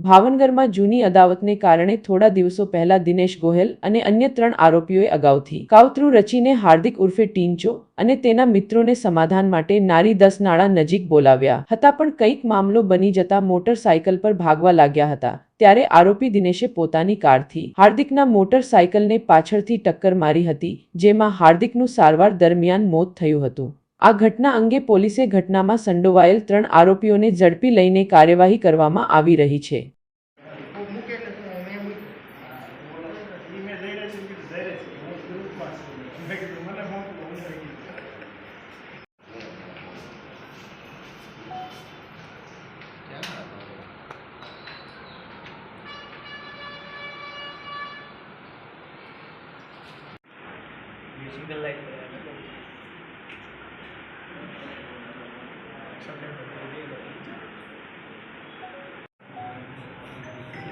ભાવનગરમાં જૂની અદાવતને કારણે થોડા દિવસો પહેલા દિનેશ ગોહેલ અને અન્ય 3 આરોપીઓએ અગાઉથી કાવતરું રચીને હાર્દિક ઉર્ફે ટીંચો અને તેના મિત્રોને સમાધાન માટે નારી 10 નાળા નજીક બોલાવ્યા હતા, પણ કંઈક મામલો બની જતા મોટરસાયકલ પર ભાગવા લાગ્યા હતા। ત્યારે આરોપી દિનેશે પોતાની કારથી હાર્દિકના મોટરસાયકલને પાછળથી ટક્કર મારી હતી, જેમાં હાર્દિકનું સારવાર દરમિયાન મોત થયું હતું। આ ઘટના અંગે પોલીસે ઘટનામાં સંડોવાયેલ 3 આરોપીઓને ઝડપી લઈને કાર્યવાહી કરવામાં આવી રહી છે। Single light